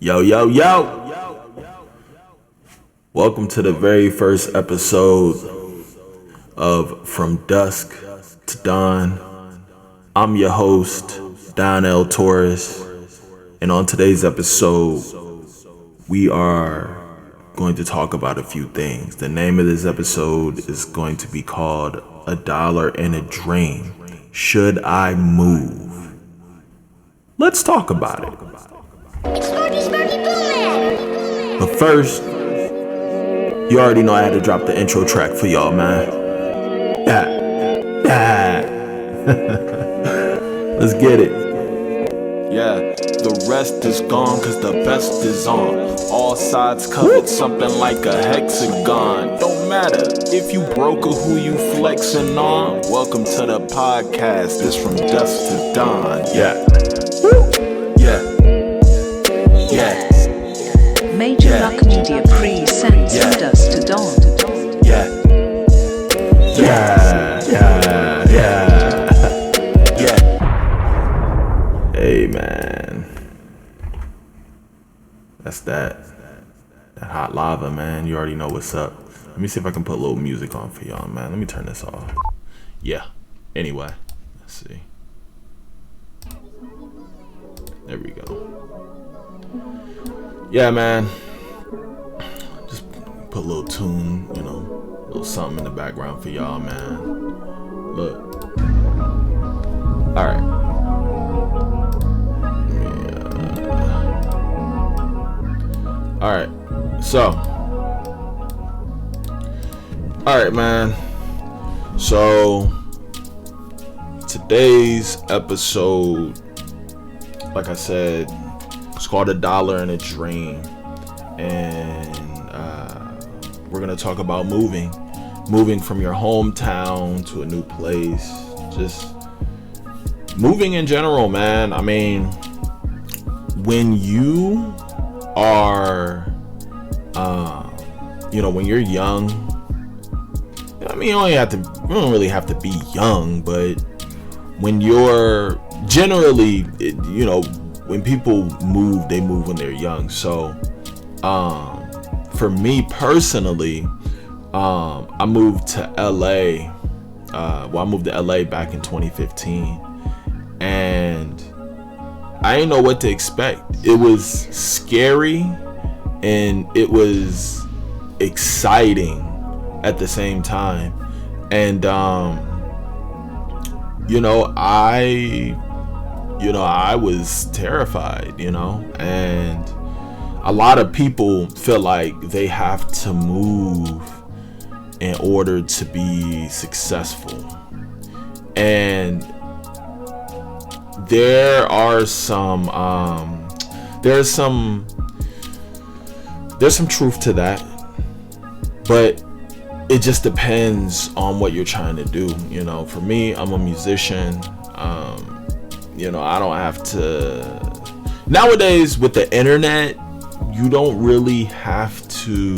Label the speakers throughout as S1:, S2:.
S1: Yo, yo, yo. Welcome to the very first episode of From Dusk to Dawn. I'm your host, Don L. Torres. And on today's episode, we are going to talk about a few things. The name of this episode is going to be called $1 and a Dream. Should I move? Let's talk about it. But first, you already know I had to drop the intro track for y'all, man. Let's get it.
S2: Yeah, the rest is gone cause the best is on. All sides covered, something like a hexagon. Don't matter if you broke or who you flexing on. Welcome to the podcast, it's From Dusk to Dawn.
S1: Yeah.
S2: Yeah.
S3: Major Luck Media presents From Dusk to Dawn.
S1: Yeah. Hey, man. That's that hot lava, man. You already know what's up. Let me see if I can put a little music on for y'all, man. Let me turn this off. Yeah. Anyway, let's see. There we go. Yeah, man. Just put a little tune, a little something in the background for y'all, man. Look. All right. All right. So. All right, man. So today's episode, like I said, it's called $1 and a Dream, and we're gonna talk about moving from your hometown to a new place, just moving in general, man. I mean, when you are, when you're young, I mean, you don't really have to be young, but when you're generally, when people move, they move when they're young. So, for me personally, I moved to LA. I moved to LA back in 2015, and I didn't know what to expect. It was scary and it was exciting at the same time. And, I was terrified, and a lot of people feel like they have to move in order to be successful. And there's some truth to that, but it just depends on what you're trying to do. For me, I'm a musician. I don't have to. Nowadays, with the internet, you don't really have to.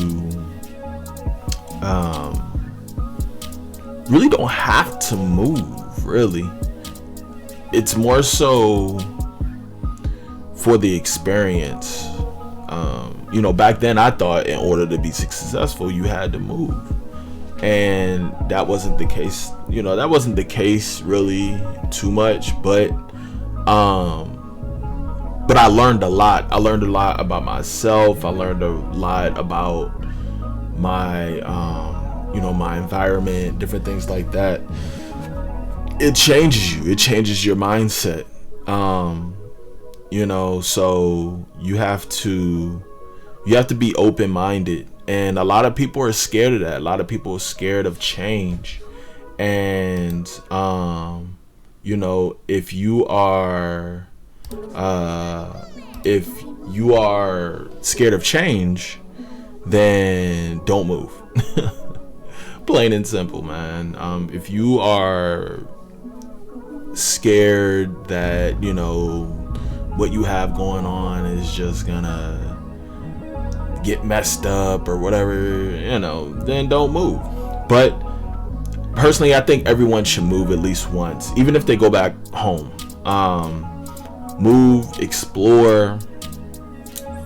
S1: Really don't have to move. Really, it's more so for the experience. Back then I thought in order to be successful, you had to move. And that wasn't the case. That wasn't the case really too much, but I learned a lot. I learned a lot about myself. I learned a lot about my, my environment, different things like that. It changes you. It changes your mindset. So you have to be open-minded. And a lot of people are scared of that. A lot of people are scared of change. And, if you are scared of change, then don't move. Plain and simple, man. If you are scared that, what you have going on is just gonna get messed up or whatever, then don't move. But personally, I think everyone should move at least once, even if they go back home. Move, explore,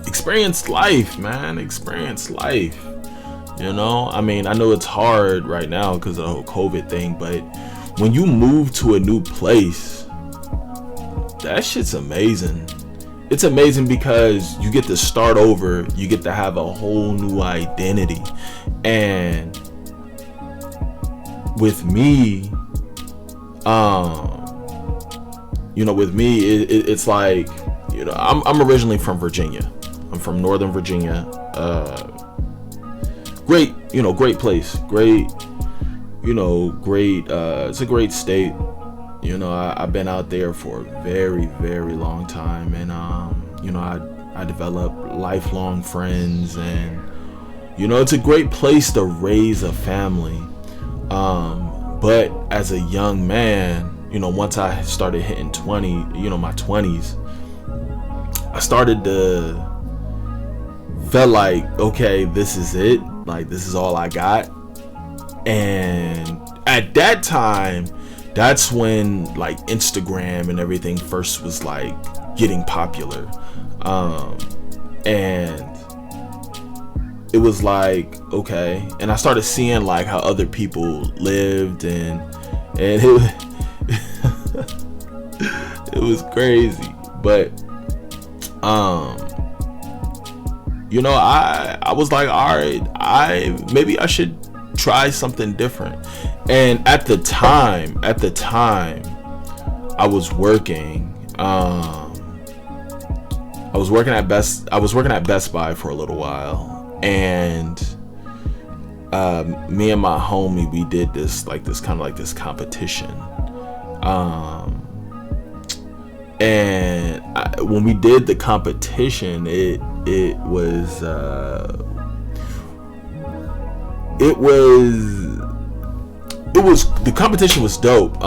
S1: experience life, man. Experience life. You know, I mean, I know it's hard right now because of the whole COVID thing, but when you move to a new place, that shit's amazing. It's amazing because you get to start over. You get to have a whole new identity. And with me, it's like, I'm originally from Virginia. I'm from Northern Virginia. Great place. Great, it's a great state. I've been out there for a very, very long time, and I developed lifelong friends, and it's a great place to raise a family. But as a young man, once I started hitting my 20s, I started to felt like, okay, this is it. Like, this is all I got. And at that time, that's when like Instagram and everything first was like getting popular. And it was like, okay. And I started seeing like how other people lived, and it it was crazy. But I was like, all right, maybe I should try something different. And at the time, I was working. I was working at Best Buy for a little while, and me and my homie, we did this competition. And when we did the competition, it was the competition was dope.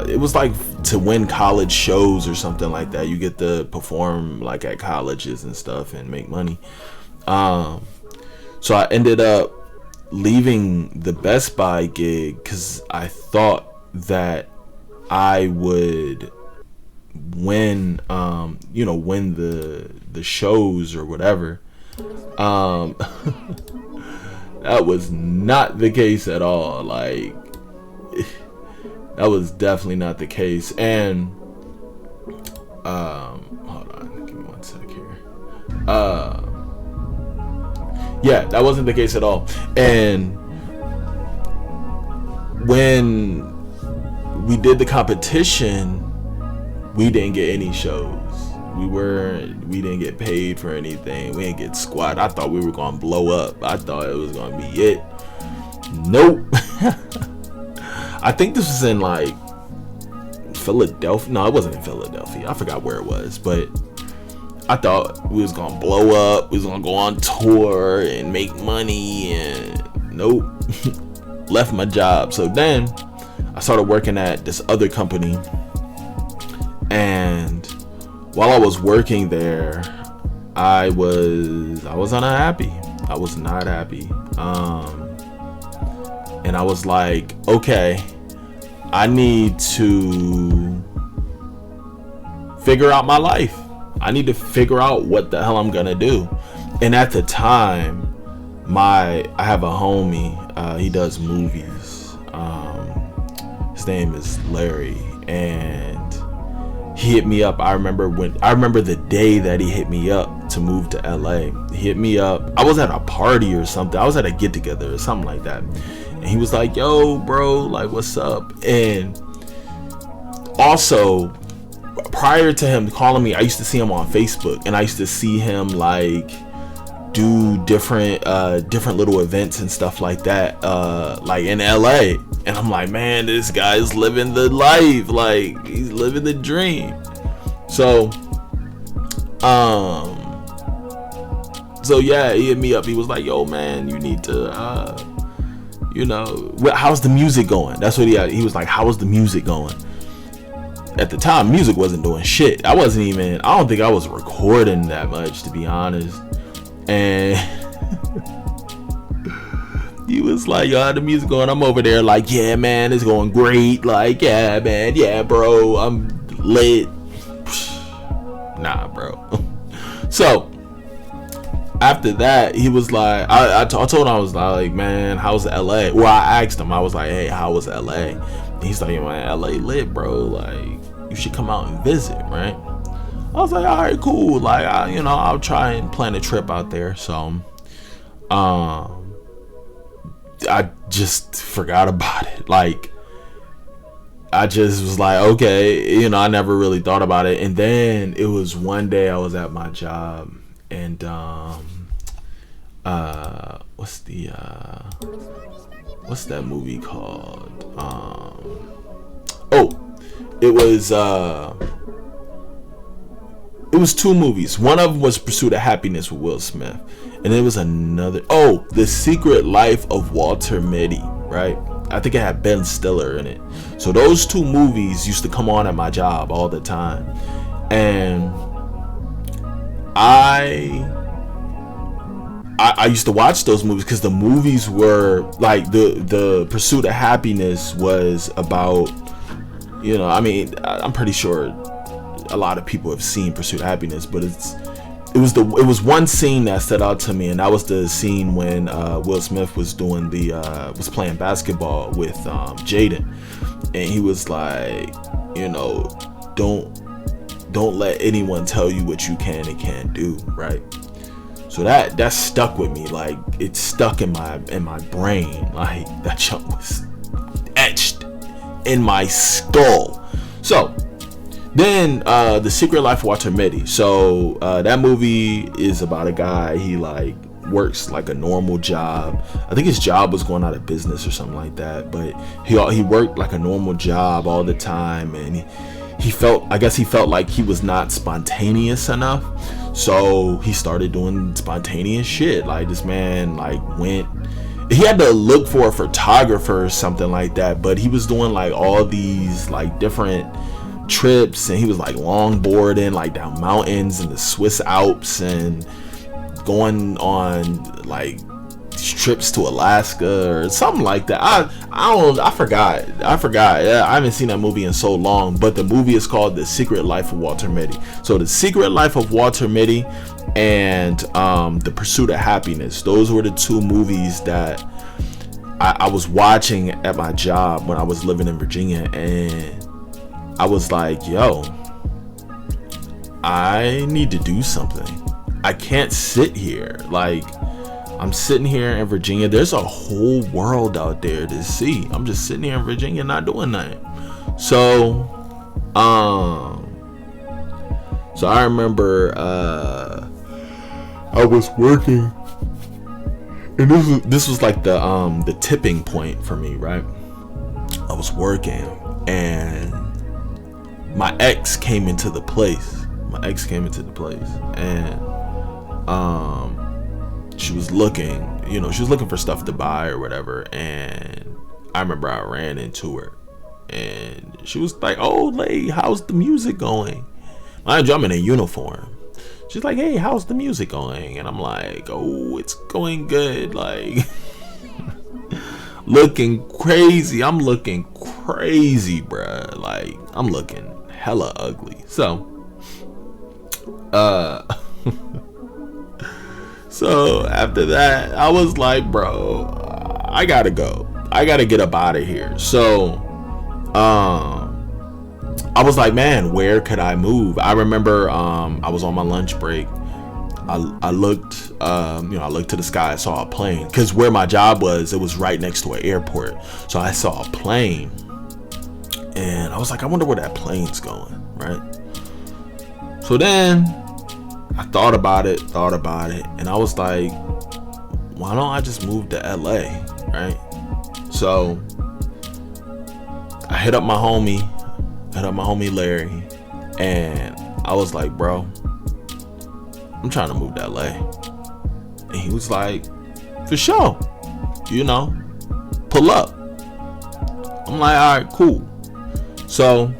S1: It was like to win college shows or something like that. You get to perform like at colleges and stuff and make money. So I ended up leaving the Best Buy gig because I thought that I would win the shows or whatever. That was not the case at all. Like, that was definitely not the case. And hold on, give me one sec here. Yeah, that wasn't the case at all. And when we did the competition, we didn't get any shows. We didn't get paid for anything. We didn't get squat. I thought we were gonna blow up. I thought it was gonna be it. Nope. I think this was in like Philadelphia. No, it wasn't in Philadelphia. I forgot where it was, but I thought we was gonna blow up. We was gonna go on tour and make money, and nope. Left my job. So then I started working at this other company, and while I was working there, I was unhappy. I was not happy. And I was like, okay, I need to figure out my life. I need to figure out what the hell I'm gonna do. And at the time, I have a homie, he does movies. His name is Larry, and he hit me up. I remember the day that he hit me up to move to LA. He hit me up. I was at a party or something. I was at a get together or something like that. And he was like, yo, bro, like, what's up? And also, prior to him calling me, I used to see him on Facebook, and I used to see him like do different little events and stuff like that, like in LA. And I'm like, man, this guy's living the life. Like, he's living the dream. So yeah, he hit me up. He was like, yo, man, you need to, how's the music going? That's what he was like, how was the music going? At the time, music wasn't doing shit. I don't think I was recording that much, to be honest. And he was like, yo, how the music going? I'm over there like, yeah, man, it's going great. Like, yeah, man, yeah, bro, I'm lit. Nah, bro. So after that, he was like, I told him, I was like, man, how's LA? Well, I asked him, I was like, hey, how was LA? And he's like, man, LA lit, bro. Like, you should come out and visit, right? I was like, all right, cool. Like, I'll try and plan a trip out there. So, I just forgot about it. Like, I just was like, okay, I never really thought about it. And then it was one day I was at my job, and what's that movie called? It was two movies. One of them was Pursuit of Happiness with Will Smith, and there was another. Oh, The Secret Life of Walter Mitty, right? I think it had Ben Stiller in it. So those two movies used to come on at my job all the time, and I used to watch those movies because the movies were like the Pursuit of Happiness was about, I'm pretty sure a lot of people have seen Pursuit of Happiness, but it was one scene that stood out to me, and that was the scene when Will Smith was doing was playing basketball with Jaden, and he was like, don't let anyone tell you what you can and can't do, right? So that stuck with me. Like, it stuck in my brain. Like, that jump was etched in my skull. So then The Secret Life of Walter Mitty. So that movie is about a guy, he like works like a normal job. I think his job was going out of business or something like that, but he worked like a normal job all the time, and he felt like he was not spontaneous enough. So he started doing spontaneous shit. Like, this man he had to look for a photographer or something like that, but he was doing like all these like different trips, and he was like longboarding like down mountains in the Swiss Alps and going on like trips to Alaska or something like that. I forgot. Yeah, I haven't seen that movie in so long, but the movie is called The Secret Life of Walter Mitty. So The Secret Life of Walter Mitty and The Pursuit of Happiness, those were the two movies that I was watching at my job when I was living in Virginia, and I was like, yo, I need to do something. I can't sit here. Like, I'm sitting here in Virginia. There's a whole world out there to see. I'm just sitting here in Virginia not doing nothing. So I remember I was working, and this was like the tipping point for me, right? I was working, and my ex came into the place. And she was looking for stuff to buy or whatever, and I remember I ran into her, and she was like, "Oh, lady, how's the music going?" Mind you, I'm in a uniform. She's like, "Hey, how's the music going?" And I'm like, "Oh, it's going good." Like, looking crazy. I'm looking crazy, bruh. Like, I'm looking hella ugly. So, so after that, I was like, bro, I gotta go. I gotta get up out of here. So, I was like, man, where could I move? I remember, I was on my lunch break. I looked, I looked to the sky. I saw a plane, because where my job was, it was right next to an airport. So I saw a plane, and I was like, I wonder where that plane's going, right? So then I thought about it, and I was like, why don't I just move to LA, right? So I hit up my homie Larry, and I was like, bro, I'm trying to move to LA. And he was like, for sure, pull up. I'm like, all right, cool. So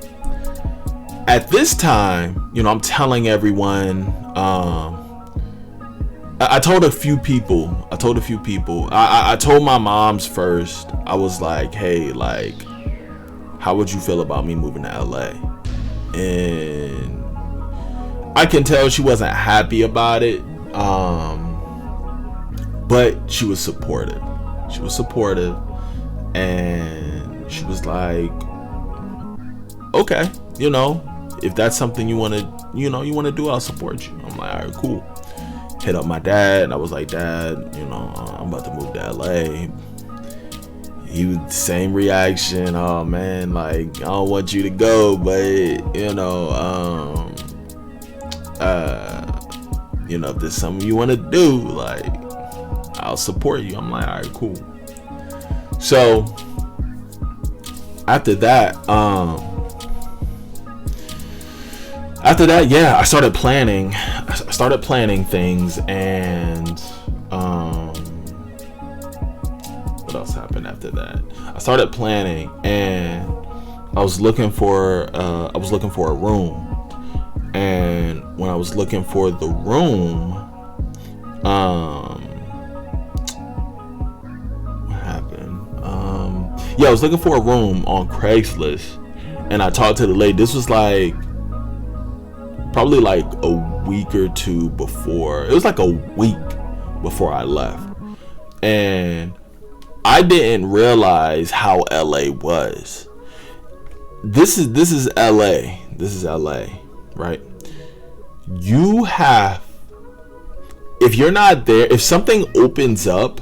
S1: at this time, I'm telling everyone, I told a few people. I told my moms first. I was like, hey, like, how would you feel about me moving to LA? And I can tell she wasn't happy about it. But she was supportive. She was supportive, and she was like, okay, you know, if that's something you want to do, I'll support you. I'm like, all right, cool. Hit up my dad, and I was like, Dad, you know, I'm about to move to LA. He was the same reaction. Oh man, like, I don't want you to go, but you know, if there's something you want to do, like, I'll support you. I'm like, all right, cool. So after that, yeah, I started planning things, and what else happened after that? I started planning, and I was looking for a room. And when I was looking for the room, what happened? Yeah, I was looking for a room on Craigslist, and I talked to the lady. This was like probably like a week or two before. It was like a week before I left, and I didn't realize how LA was. This is LA. This is LA, right? You have, if you're not there, if something opens up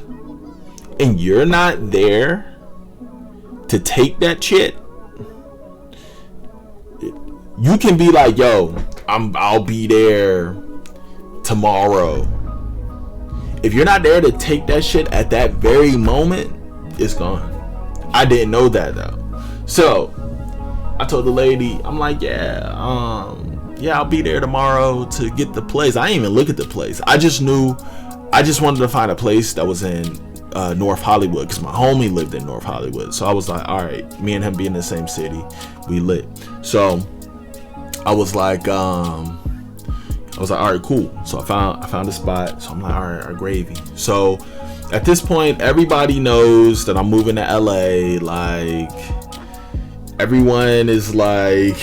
S1: and you're not there to take that shit, you can be like, yo, I'll be there tomorrow. If you're not there to take that shit at that very moment, it's gone. I didn't know that though. So I told the lady, I'm like, yeah, I'll be there tomorrow to get the place. I didn't even look at the place. I just wanted to find a place that was in North Hollywood, because my homie lived in North Hollywood. So I was like, all right, me and him be in the same city, we lit. So I was like, all right, cool. So I found a spot. So I'm like, all right, gravy. So at this point, everybody knows that I'm moving to LA. Like, everyone is like,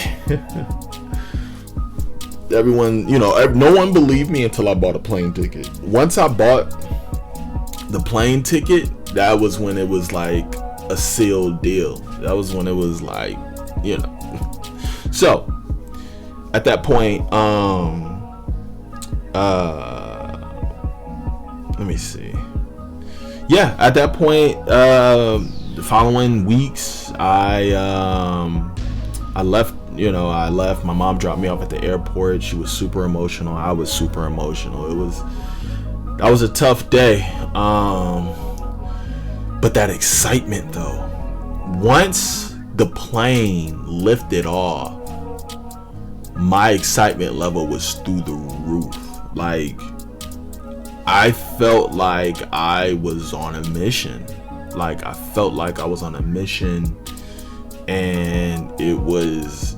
S1: everyone, you know, no one believed me until I bought a plane ticket. Once I bought the plane ticket, that was when it was like a sealed deal. That was when it was like, you know. So at that point, let me see. Yeah, at that point, the following weeks, I left. You know, I left. My mom dropped me off at the airport. She was super emotional. I was super emotional. That was a tough day. But that excitement though, once the plane lifted off, my excitement level was through the roof. Like, I felt like I was on a mission. Like, I felt like I was on a mission, and it was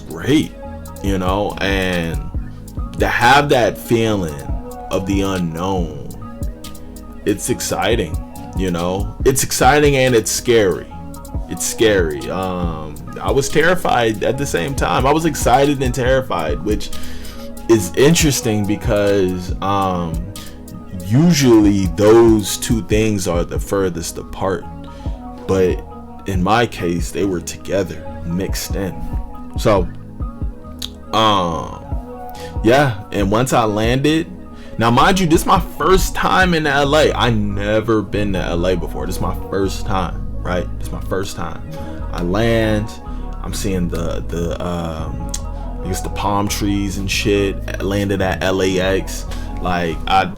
S1: great, you know. And to have that feeling of the unknown, it's exciting, you know. It's exciting and it's scary. It's scary. I was terrified at the same time. I was excited and terrified, which is interesting because usually those two things are the furthest apart, but in my case they were together, mixed in. So yeah, and once I landed, now mind you, this is my first time in LA. I never been to LA before. This is my first time, right? This is my first time. I land, I'm seeing I guess the palm trees and shit. I landed at LAX. Like, I,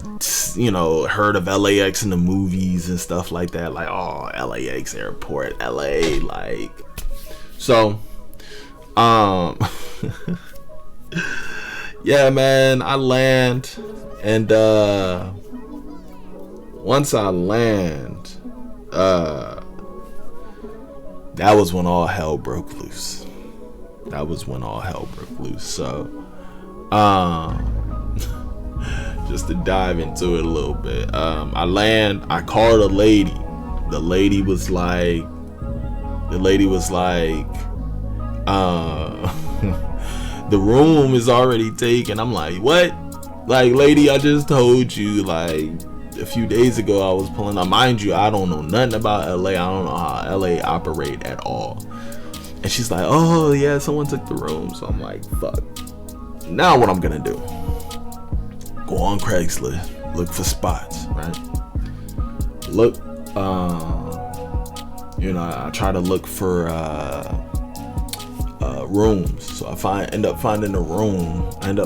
S1: you know, heard of LAX in the movies and stuff like that. Like, oh, LAX airport, LA, like. So, yeah, man, I land, and once I land, that was when all hell broke loose. So, just to dive into it a little bit, I land, I called a lady. The lady was like, the room is already taken. I'm like, what? Like, lady, I just told you, like, a few days ago I was pulling up. Mind you, I don't know nothing about LA. I don't know how LA operate at all. And she's like, oh yeah, someone took the room. So I'm like, fuck. Now what I'm gonna do? Go on Craigslist, look for spots, right? Look, I try to look for rooms. So I end up finding a room, and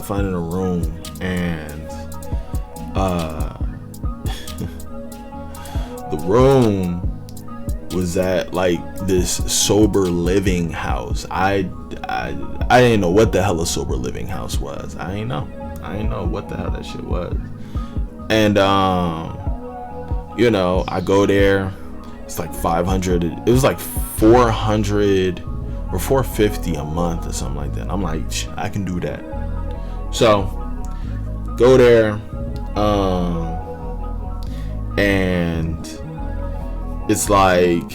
S1: the room was at like this sober living house. I didn't know what the hell a sober living house was. I didn't know what the hell that shit was. And I go there. It's like 500. It was like 400 or 450 a month or something like that. I'm like, I can do that. So go there, and it's like,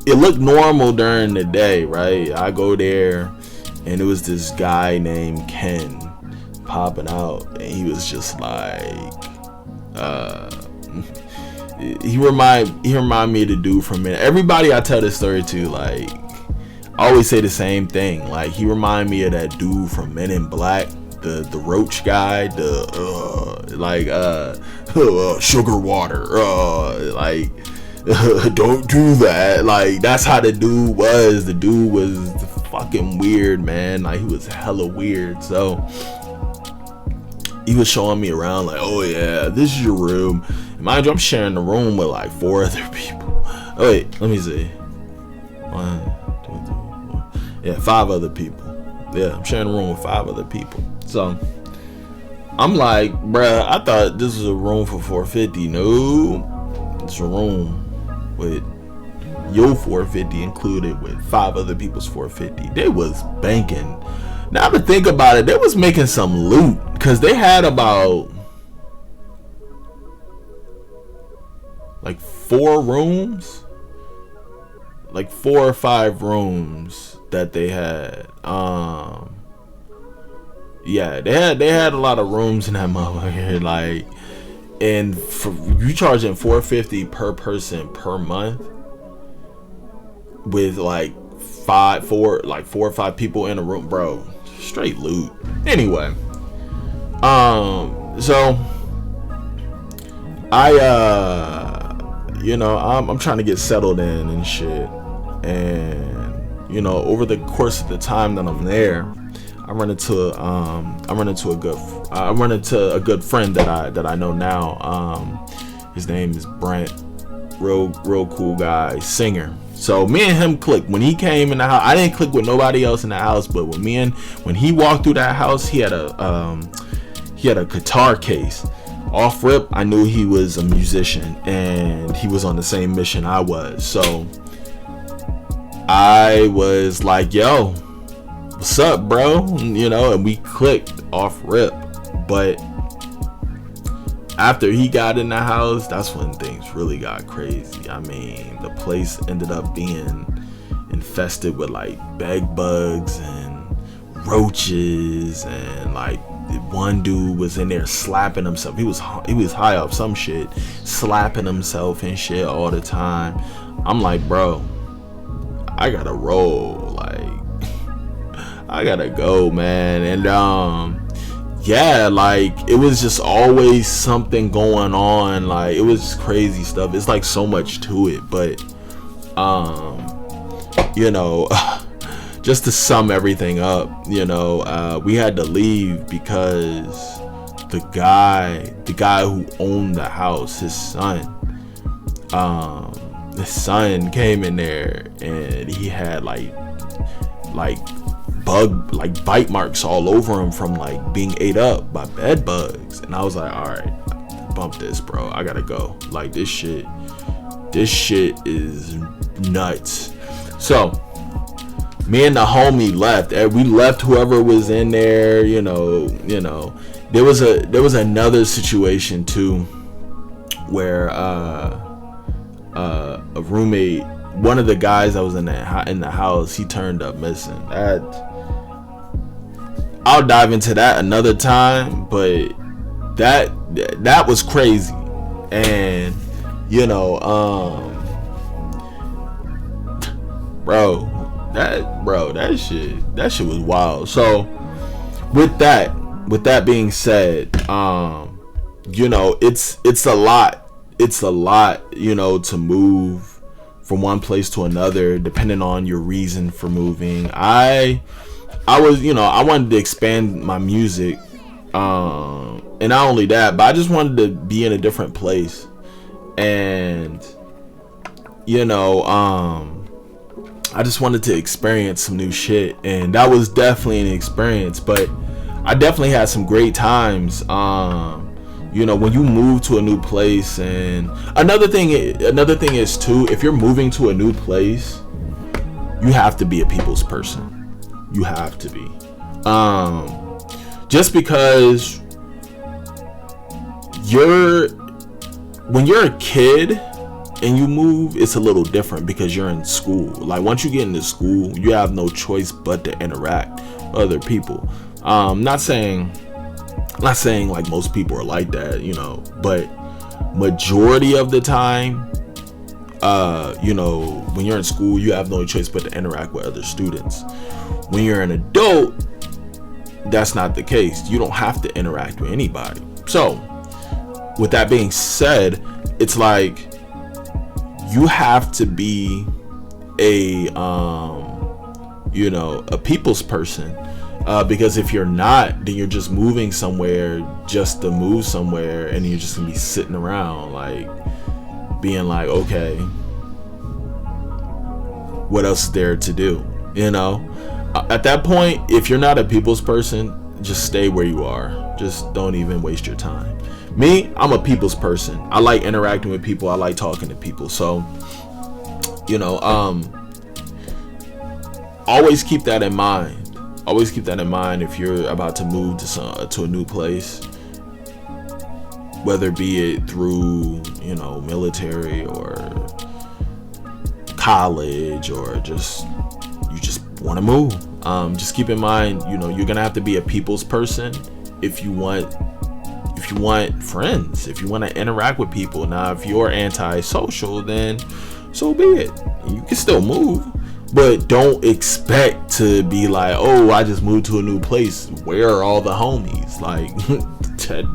S1: it looked normal during the day, right? I go there, and it was this guy named Ken popping out, and he was just like, he remind me of the dude from Men. Everybody I tell this story to, like, I always say the same thing. Like, he remind me of that dude from Men in Black, the roach guy, sugar water, don't do that. Like, that's how the dude was. The dude was fucking weird, man. Like, he was hella weird. So he was showing me around, like, oh yeah, this is your room. And mind you, I'm sharing the room with like 4 other people. Oh wait, let me see. 1, 2, 3, 4. Yeah, 5 other people. Yeah, I'm sharing the room with 5 other people. So I'm like, bruh, I thought this was a room for 450. No, it's a room with your 450 included with 5 other people's 450. They was banking. Now to think about it, they was making some loot, because they had about like 4 rooms, like 4 or 5 rooms that they had. Yeah, they had a lot of rooms in that motherfucker. Like, and for you charging $450 per person per month with like 4 or 5 people in a room, bro. Straight loot. Anyway, so I'm trying to get settled in and shit, and over the course of the time that I'm there, I run into a good friend that I know now. His name is Brent. Real cool guy, singer. So me and him clicked when he came in the house. I didn't click with nobody else in the house, but when he walked through that house, he had a guitar case. Off rip, I knew he was a musician, and he was on the same mission I was. So I was like, yo, what's up, bro? And we clicked off rip. But after he got in the house, that's when things really got crazy. I mean, the place ended up being infested with like bed bugs and roaches, and like one dude was in there slapping himself. He was high off some shit, slapping himself and shit all the time. I'm like, bro, I gotta roll. Like, I gotta go, man. And yeah, like, it was just always something going on. Like, it was just crazy stuff. It's like so much to it, but just to sum everything up, we had to leave because the guy who owned the house, his son came in there, and he had like bite marks all over him from like being ate up by bed bugs. And I was like, all right, bump this, bro. I gotta go. Like, this shit is nuts. So me and the homie left. We left whoever was in there. There was another situation too, where a roommate, one of the guys that was in the house, he turned up missing. I'll dive into that another time, but that was crazy. And you know, that shit was wild. So with that being said, you know, it's a lot, you know, to move from one place to another depending on your reason for moving. I was, you know, I wanted to expand my music, and not only that, but I just wanted to be in a different place. And you know, I just wanted to experience some new shit, and that was definitely an experience. But I definitely had some great times. You know, when you move to a new place, and another thing is too, if you're moving to a new place, you have to be a people's person. You have to be. Just because when you're a kid and you move, it's a little different because you're in school. Like once you get into school, you have no choice but to interact with other people. Not saying like most people are like that, you know, but majority of the time, you know, when you're in school, you have no choice but to interact with other students. When you're an adult, that's not the case. You don't have to interact with anybody. So with that being said, it's like you have to be a you know, a people's person, because if you're not, then you're just moving somewhere just to move somewhere, and you're just gonna be sitting around like being like, okay, what else is there to do, you know? At that point, if you're not a people's person, just stay where you are. Just don't even waste your time. Me, I'm a people's person. I like interacting with people. I like talking to people. So, you know, always keep that in mind. Always keep that in mind if you're about to move to a new place, whether be it through, you know, military or college, or you just want to move. Just keep in mind, you know, you're gonna have to be a people's person if you want friends, if you want to interact with people. Now, if you're antisocial, then so be it. You can still move, but don't expect to be like, oh, I just moved to a new place, where are all the homies? Like,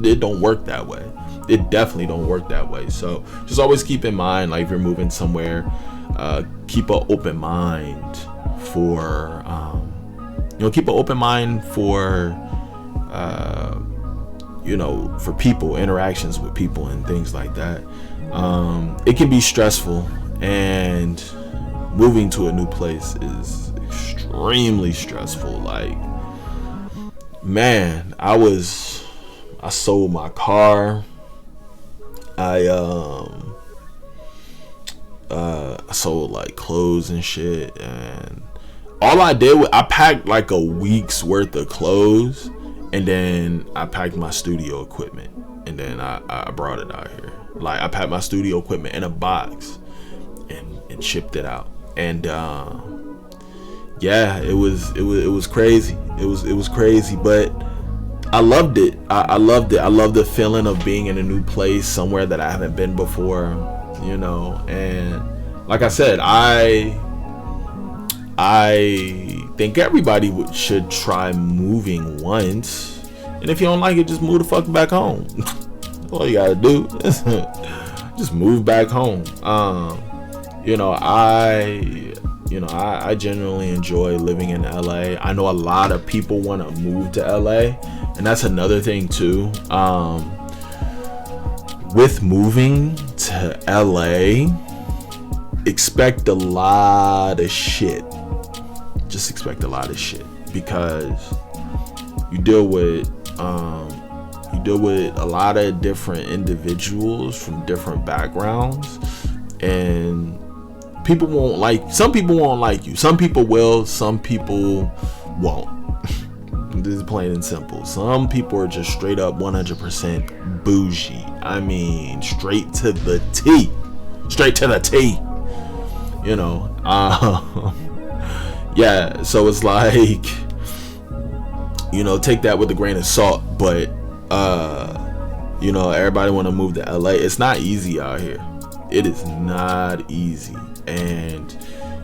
S1: it don't work that way. It definitely don't work that way. So just always keep in mind, like if you're moving somewhere, keep an open mind for keep an open mind for you know, for people, interactions with people and things like that. It can be stressful, and moving to a new place is extremely stressful. Like, man, I sold my car. I sold like clothes and shit, and all I did was I packed like a week's worth of clothes, and then I packed my studio equipment, and then I brought it out here. Like, I packed my studio equipment in a box and shipped it out. And yeah, it was crazy. It was crazy, but I loved it. I loved it. I love the feeling of being in a new place, somewhere that I haven't been before, you know. And like I said, I think everybody should try moving once, and if you don't like it, just move the fuck back home. All you gotta do is just move back home. You know, I genuinely enjoy living in LA. I know a lot of people want to move to LA, and that's another thing too. With moving to LA, expect a lot of shit. Just expect a lot of shit, because you deal with a lot of different individuals from different backgrounds, and some people won't like you. Some people will, some people won't. This is plain and simple. Some people are just straight up 100% bougie. I mean, straight to the T. Straight to the T. You know, yeah, so it's like, you know, take that with a grain of salt. But You know, everybody want to move to LA. It's not easy out here. It is not easy. And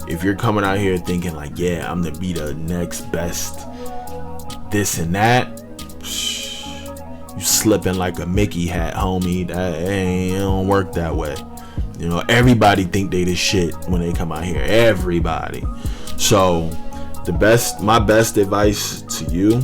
S1: if you're coming out here thinking like, yeah, I'm gonna be the next best this and that, you slipping like a Mickey hat, homie. That ain't, it don't work that way. You know, everybody think they the shit when they come out here. Everybody. So my best advice to you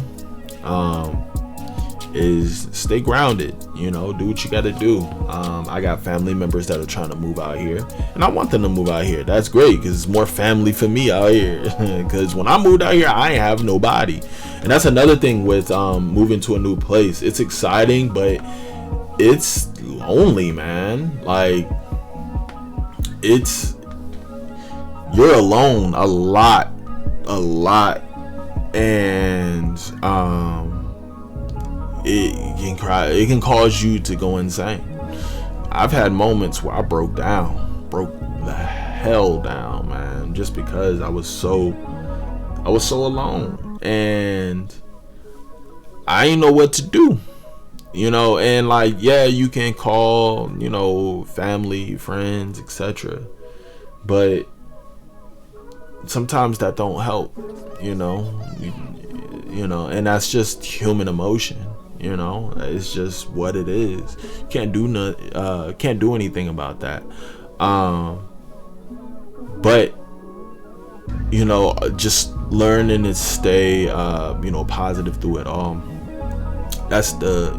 S1: is stay grounded. You know, do what you gotta do. I got family members that are trying to move out here, and I want them to move out here. That's great, because it's more family for me out here. Because when I moved out here, I ain't have nobody. And that's another thing with moving to a new place. It's exciting, but it's lonely, man. Like, you're alone a lot, and it can cause you to go insane. I've had moments where I broke the hell down, man, just because I was so alone, and I didn't know what to do. You know, and like, yeah, you can call, you know, family, friends, etc., but sometimes that don't help. You know, and that's just human emotion. You know, it's just what it is. Can't do anything about that. But you know, just learning to stay you know, positive through it all. That's the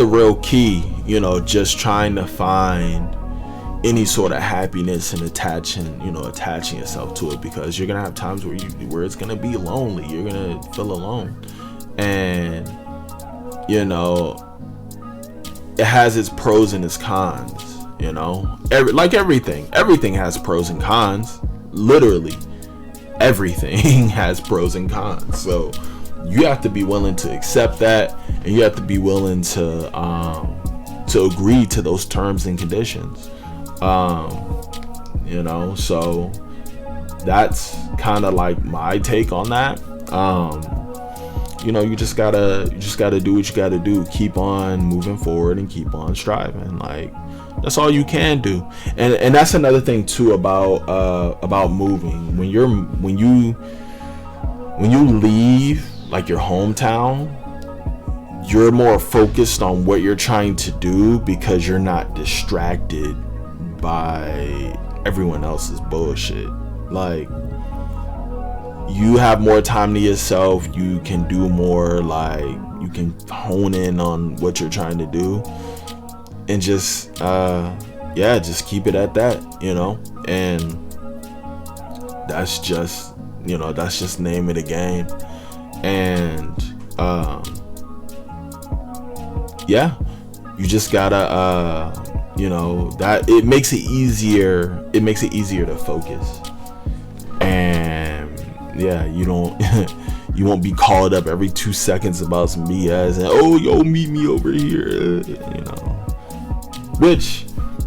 S1: real key. You know, just trying to find any sort of happiness and attaching yourself to it, because you're gonna have times where it's gonna be lonely. You're gonna feel alone, and you know, it has its pros and its cons. You know, like everything has pros and cons. Literally everything has pros and cons. So you have to be willing to accept that, and you have to be willing to agree to those terms and conditions. You know, so that's kind of like my take on that. You know, you just gotta do what you gotta do. Keep on moving forward and keep on striving. Like, that's all you can do. And that's another thing too about moving. When you leave like your hometown, you're more focused on what you're trying to do, because you're not distracted by everyone else's bullshit. Like, you have more time to yourself. You can do more, like, you can hone in on what you're trying to do, and just just keep it at that, you know. And that's just name of the game. And you just gotta you know, that it makes it easier to focus. And yeah, you don't you won't be called up every 2 seconds about some BS and, oh, yo, meet me over here, you know. Which,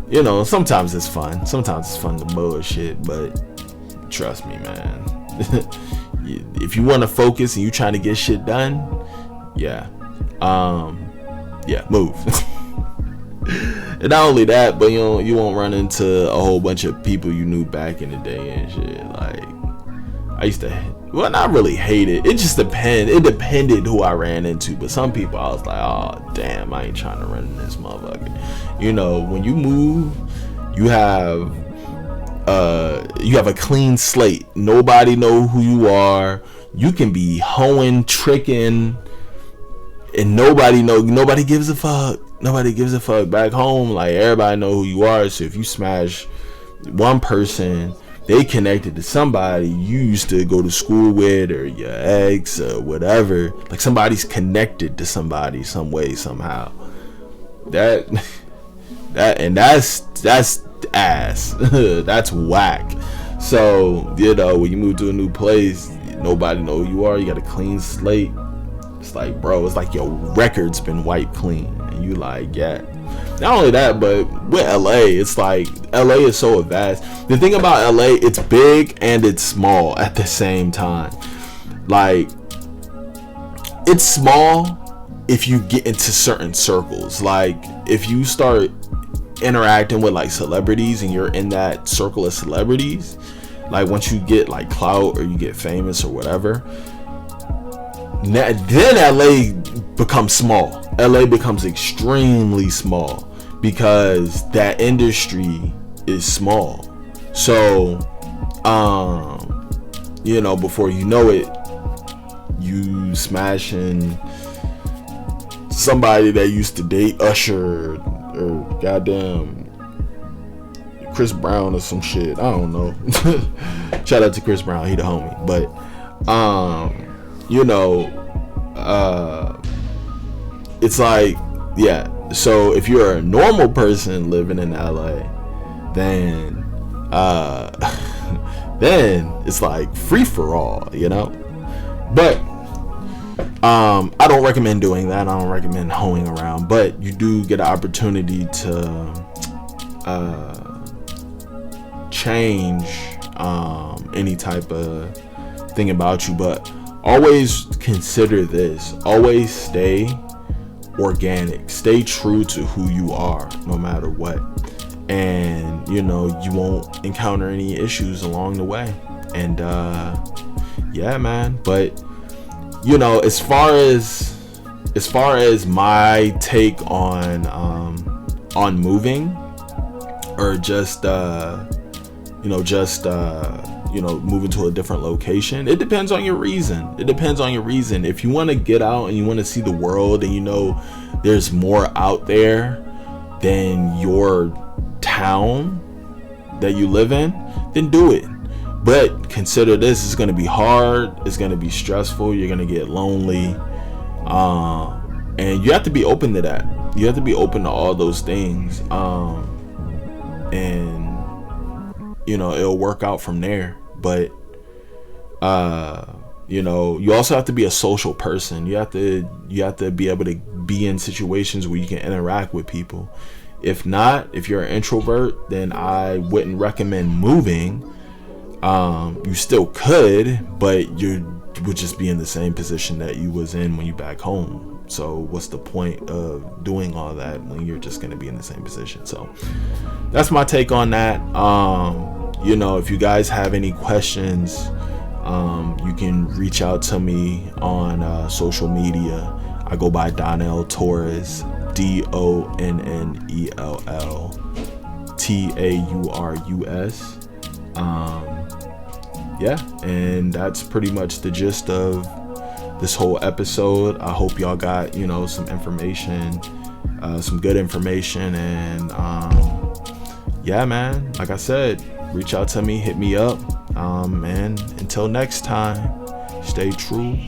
S1: you know, sometimes it's fun to bullshit, but trust me, man. If you want to focus and you trying to get shit done, move. And not only that, but you won't run into a whole bunch of people you knew back in the day and shit. Like, I used to, well, not really hate it. It just depended who I ran into. But some people, I was like, oh damn, I ain't trying to run into this motherfucker. You know, when you move, you have a clean slate. Nobody know who you are. You can be hoeing, tricking, and nobody gives a fuck. Nobody gives a fuck. Back home, like, everybody know who you are. So if you smash one person, they connected to somebody you used to go to school with, or your ex, or whatever. Like, somebody's connected to somebody some way, somehow. That's ass. That's whack. So, you know, when you move to a new place, nobody know who you are. You got a clean slate. It's like, bro, it's like your record's been wiped clean, and you like, yeah. Not only that, but with LA, it's like, LA is so vast. The thing about LA, it's big and it's small at the same time. Like, it's small, if you get into certain circles. Like if you start interacting with like celebrities and you're in that circle of celebrities, like once you get like clout or you get famous or whatever, then LA becomes small. LA becomes extremely small because that industry is small. So you know, before you know it, you smashing somebody that used to date Usher or goddamn Chris Brown or some shit. I don't know. Shout out to Chris Brown, he the homie. But you know, it's like, yeah. So if you're a normal person living in LA, then then it's like free for all, you know. But I don't recommend doing that. I don't recommend hoeing around, but you do get an opportunity to change any type of thing about you. But always consider this: always stay organic, stay true to who you are no matter what, and you know, you won't encounter any issues along the way. And yeah, man. But you know, as far as my take on moving, or just moving to a different location, it depends on your reason. If you want to get out and you want to see the world, and you know there's more out there than your town that you live in, then do it. But consider this: it's going to be hard, it's going to be stressful, you're going to get lonely, and you have to be open to that. You have to be open to all those things, and you know, it'll work out from there. But you know, you also have to be a social person. You have to be able to be in situations where you can interact with people. If not, if you're an introvert, then I wouldn't recommend moving. You still could, but you would just be in the same position that you was in when you back home. So what's the point of doing all that when you're just going to be in the same position? So that's my take on that. You know, if you guys have any questions, you can reach out to me on social media. I go by Donnell Torres, DONNELLTAURUS. Yeah, and that's pretty much the gist of this whole episode. I hope y'all got, you know, some information, some good information, and yeah, man, like I said, reach out to me, hit me up, and until next time, stay true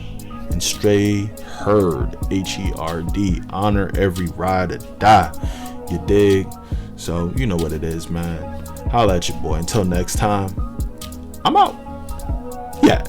S1: and stay H.E.R.D. H.E.R.D. Honor every ride or die, you dig? So you know what it is, man. Holla at your boy. Until next time, I'm out. Yeah.